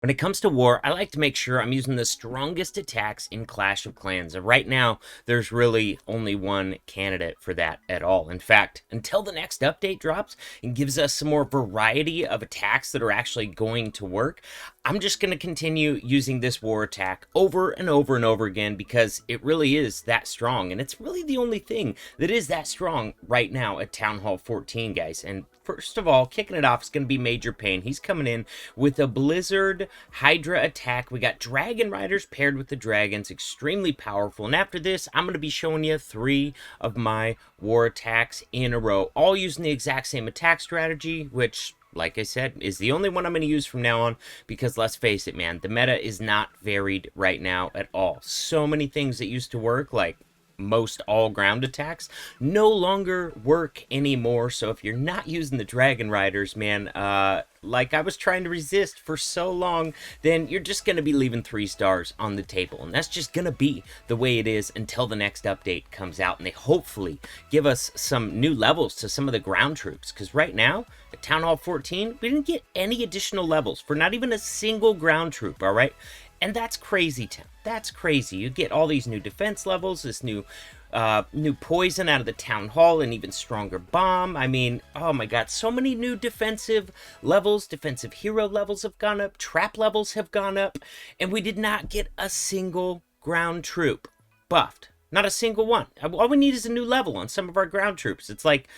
When it comes to war, I like to make sure I'm using the strongest attacks in Clash of Clans. And right now, there's really only one candidate for that at all. In fact, until the next update drops and gives us some more variety of attacks that are actually going to work, I'm just going to continue using this war attack over and over and over again because it really is that strong. And it's really the only thing that is that strong right now at Town Hall 14, guys. And first of all, kicking it off is going to be Major Pain. He's coming in with a Blizzard Hydra attack. We got Dragon Riders paired with the dragons, extremely powerful. And after this, I'm going to be showing you 3 of my war attacks in a row, all using the exact same attack strategy, which, like I said, is the only one I'm going to use from now on, because let's face it, man, the meta is not varied right now at all. So many things that used to work, like most all ground attacks, no longer work anymore. So if you're not using the Dragon Riders, man, like I was trying to resist for so long, then you're just going to be leaving 3 stars on the table. And that's just going to be the way it is until the next update comes out. And they hopefully give us some new levels to some of the ground troops. Because right now, at Town Hall 14, we didn't get any additional levels for not even a single ground troop, all right? And that's crazy town. That's crazy. You get all these new defense levels, this new poison out of the town hall, and even stronger bomb. I mean, oh my god, so many new defensive levels. Defensive hero levels have gone up, trap levels have gone up, and we did not get a single ground troop buffed. Not a single one. All we need is a new level on some of our ground troops. It's like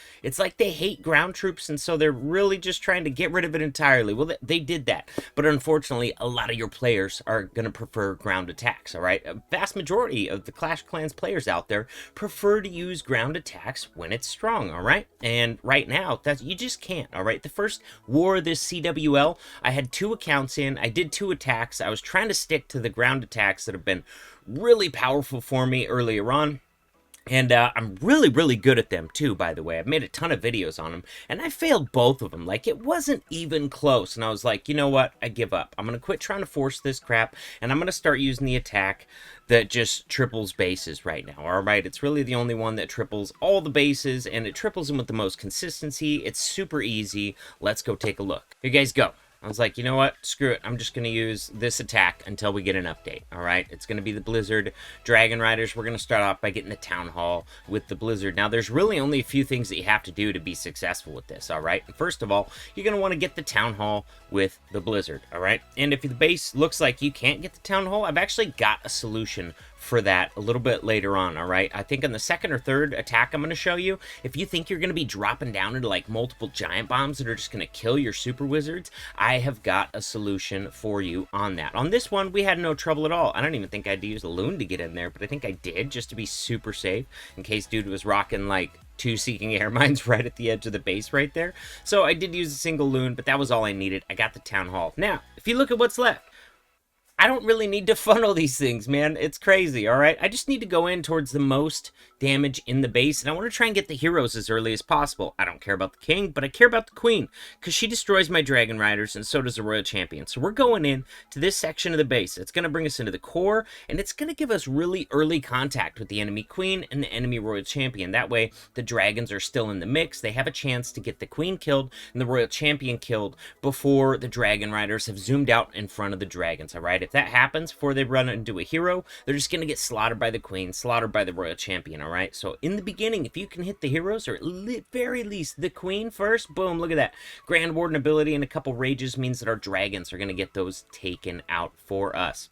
they hate ground troops, and so they're really just trying to get rid of it entirely. Well, they did that. But unfortunately, a lot of your players are going to prefer ground attacks, all right? A vast majority of the Clash of Clans players out there prefer to use ground attacks when it's strong, all right? And right now, you just can't, all right? The first war of this CWL, I had 2 accounts in. I did 2 attacks. I was trying to stick to the ground attacks that have been really powerful for me earlier on. And I'm really, really good at them too, by the way. I've made a ton of videos on them, and I failed both of them. Like, it wasn't even close, and I was like, you know what? I give up. I'm going to quit trying to force this crap, and I'm going to start using the attack that just triples bases right now, all right? It's really the only one that triples all the bases, and it triples them with the most consistency. It's super easy. Let's go take a look. Here, guys, go. I was like, you know what? Screw it. I'm just going to use this attack until we get an update, all right? It's going to be the Blizzard Dragon Riders. We're going to start off by getting the Town Hall with the Blizzard. Now, there's really only a few things that you have to do to be successful with this, all right? First of all, you're going to want to get the Town Hall with the Blizzard, all right? And if the base looks like you can't get the Town Hall, I've actually got a solution for that a little bit later on, all right? I think on the second or third attack I'm going to show you, if you think you're going to be dropping down into like multiple giant bombs that are just going to kill your super wizards, I have got a solution for you on that. On this one, we had no trouble at all. I don't even think I had to use a loon to get in there, but I think I did just to be super safe in case dude was rocking like 2 Seeking Air Mines right at the edge of the base right there. So I did use a single loon, but that was all I needed. I got the Town Hall. Now, if you look at what's left, I don't really need to funnel these things, man. It's crazy, all right? I just need to go in towards the most damage in the base, and I want to try and get the heroes as early as possible. I don't care about the king, but I care about the queen, because she destroys my Dragon Riders, and so does the Royal Champion. So we're going in to this section of the base. It's going to bring us into the core, and it's going to give us really early contact with the enemy queen and the enemy Royal Champion. That way, the dragons are still in the mix. They have a chance to get the queen killed and the Royal Champion killed before the Dragon Riders have zoomed out in front of the dragons, all right? If that happens before they run into a hero, they're just going to get slaughtered by the queen, slaughtered by the Royal Champion, all right? So in the beginning, if you can hit the heroes, or at very least the queen first, boom, look at that. Grand Warden ability and a couple rages means that our dragons are going to get those taken out for us.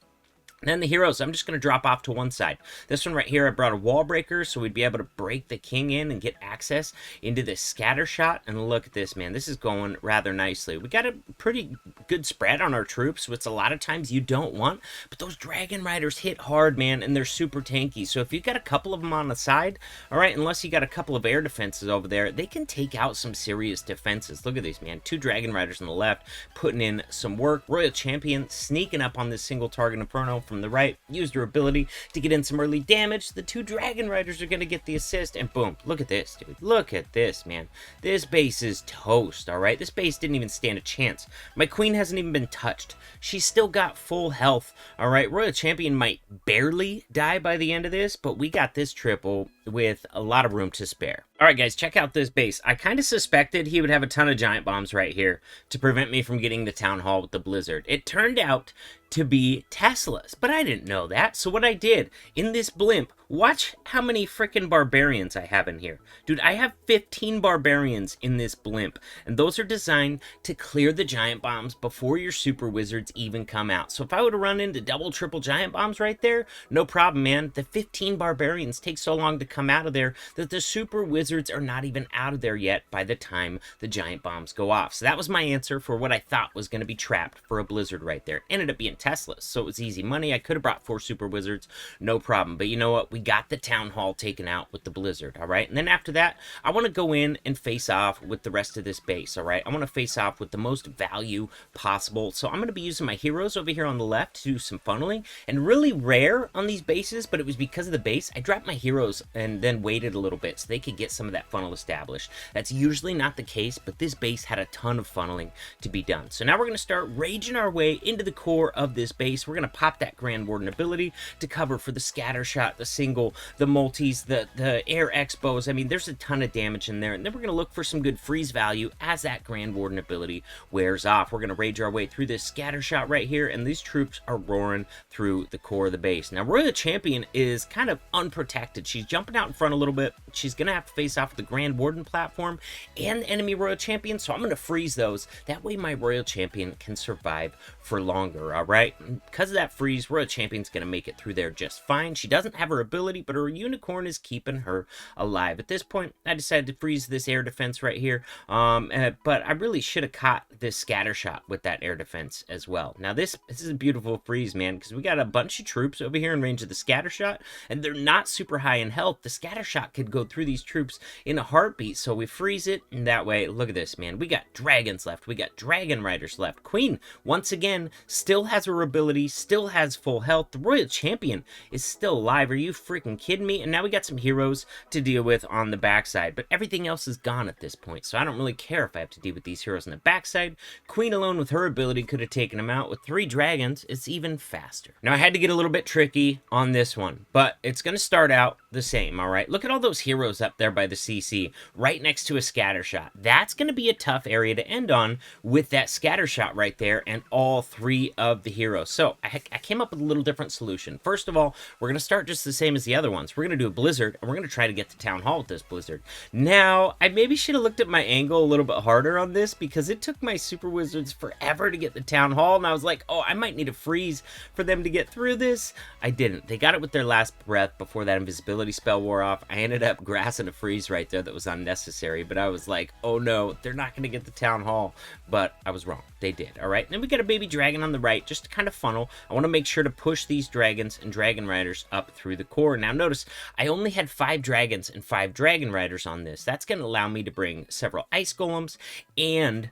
And then the heroes, I'm just going to drop off to one side. This one right here, I brought a wall breaker so we'd be able to break the king in and get access into this scatter shot. And look at this, man. This is going rather nicely. We got a pretty good spread on our troops, which a lot of times you don't want. But those Dragon Riders hit hard, man, and they're super tanky. So if you got a couple of them on the side, all right, unless you got a couple of air defenses over there, they can take out some serious defenses. Look at these, man. 2 Dragon Riders on the left putting in some work. Royal Champion sneaking up on this single target Inferno from the right, used her ability to get in some early damage. The 2 Dragon Riders are going to get the assist, and boom, look at this, dude. Look at this, man. This base is toast, all right? This base didn't even stand a chance. My queen hasn't even been touched. She's still got full health, all right? Royal Champion might barely die by the end of this, but we got this triple with a lot of room to spare. All right, guys, check out this base. I kind of suspected he would have a ton of giant bombs right here to prevent me from getting the town hall with the blizzard. It turned out to be Teslas, but I didn't know that. So what I did in this blimp, watch how many freaking barbarians I have in here. Dude, I have 15 barbarians in this blimp, and those are designed to clear the giant bombs before your super wizards even come out. So if I would have run into double, triple giant bombs right there, no problem, man. The 15 barbarians take so long to come out of there that the super wizards are not even out of there yet by the time the giant bombs go off. So that was my answer for what I thought was going to be trapped for a blizzard right there. Ended up being Teslas, so it was easy money. I could have brought 4 super wizards, no problem. But you know what? We got the town hall taken out with the blizzard, all right? And then after that, I want to go in and face off with the rest of this base, all right? I want to face off with the most value possible. So I'm going to be using my heroes over here on the left to do some funneling. And really rare on these bases, but it was because of the base, I dropped my heroes and then waited a little bit so they could get some of that funnel established. That's usually not the case, but this base had a ton of funneling to be done. So now we're going to start raging our way into the core of this base. We're going to pop that Grand Warden ability to cover for the scatter shot, the single, the multis, the air expos. I mean, there's a ton of damage in there. And then we're going to look for some good freeze value as that Grand Warden ability wears off. We're going to rage our way through this scatter shot right here, and these troops are roaring through the core of the base. Now, Royal Champion is kind of unprotected. She's jumping out in front a little bit. She's going to have to face off with the Grand Warden platform and the enemy Royal Champion, so I'm going to freeze those. That way my Royal Champion can survive for longer, all right? Because of that freeze, Royal Champion's going to make it through there just fine. She doesn't have her ability, but her unicorn is keeping her alive. At this point, I decided to freeze this air defense right here, but I really should have caught this scatter shot with that air defense as well. Now, this is a beautiful freeze, man, because we got a bunch of troops over here in range of the scatter shot, and they're not super high in health. The scatter shot could go through these troops in a heartbeat, so we freeze it, and that way, look at this, man. We got dragons left. We got dragon riders left. Queen, once again, still has her ability, still has full health. The Royal Champion is still alive. Are you freaking kidding me? And now we got some heroes to deal with on the backside, but everything else is gone at this point, so I don't really care if I have to deal with these heroes on the backside. Queen alone with her ability could have taken them out. With 3 dragons, it's even faster. Now, I had to get a little bit tricky on this one, but it's going to start out the same, all right? Look at all those heroes up there by the CC, right next to a scatter shot. That's going to be a tough area to end on with that scatter shot right there and all 3 of the heroes. So I came up with a little different solution. First of all, we're going to start just the same as the other ones. We're going to do a blizzard, and we're going to try to get to town hall with this blizzard. Now, I maybe should have looked at my angle a little bit harder on this, because it took my super wizards forever to get the town hall, and I was like, oh, I might need a freeze for them to get through this. I didn't. They got it with their last breath before that invisibility spell wore off. I ended up grassing a freeze right there that was unnecessary, but I was like, oh no, they're not going to get the town hall. But I was wrong. They did. All right. And then we got a baby dragon on the right, just to kind of funnel. I want to make sure to push these dragons and dragon riders up through the core. Now notice, I only had 5 dragons and 5 dragon riders on this. That's going to allow me to bring several ice golems and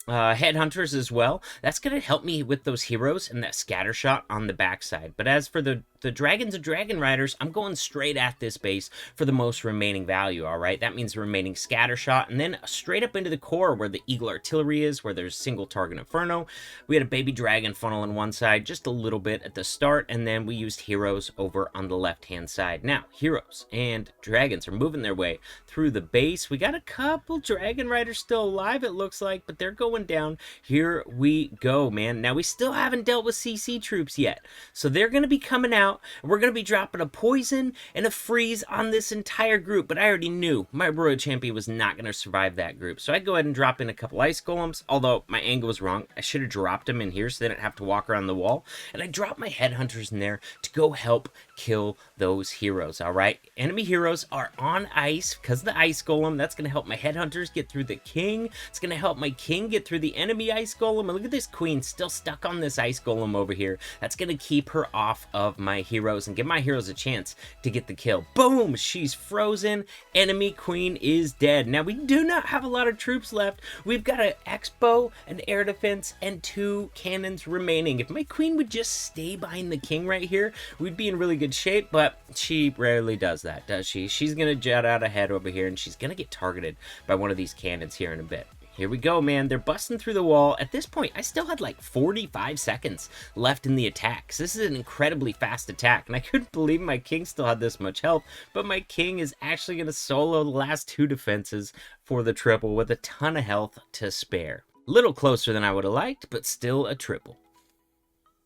headhunters as well. That's going to help me with those heroes and that scatter shot on the backside. But as for the dragons and dragon riders, I'm going straight at this base for the most remaining value, all right? That means remaining scatter shot, and then straight up into the core where the eagle artillery is, where there's single target inferno. We had a baby dragon funnel on one side, just a little bit at the start, and then we used heroes over on the left-hand side. Now, heroes and dragons are moving their way through the base. We got a couple dragon riders still alive, it looks like, but they're going down. Here we go, man. Now, we still haven't dealt with CC troops yet, so they're going to be coming out. We're going to be dropping a poison and a freeze on this entire group, but I already knew my Royal Champion was not going to survive that group, so I'd go ahead and drop in a couple ice golems, although my angle was wrong. I should have dropped them in here so they didn't have to walk around the wall, and I dropped my headhunters in there to go help kill those heroes, all right? Enemy heroes are on ice because of the ice golem. That's going to help my headhunters get through the king. It's going to help my king get through the enemy ice golem, and look at this queen still stuck on this ice golem over here. That's going to keep her off of my heroes and give my heroes a chance to get the kill. Boom! She's frozen. Enemy queen is dead. Now, we do not have a lot of troops left. We've got an expo, an air defense, and 2 cannons remaining. If my queen would just stay behind the king right here, we'd be in really good shape, but she rarely does that, does she? She's going to jet out ahead over here, and she's going to get targeted by one of these cannons here in a bit. Here we go, man. They're busting through the wall. At this point, I still had like 45 seconds left in the attack. So this is an incredibly fast attack, and I couldn't believe my king still had this much health, but my king is actually going to solo the last 2 defenses for the triple with a ton of health to spare. Little closer than I would have liked, but still a triple.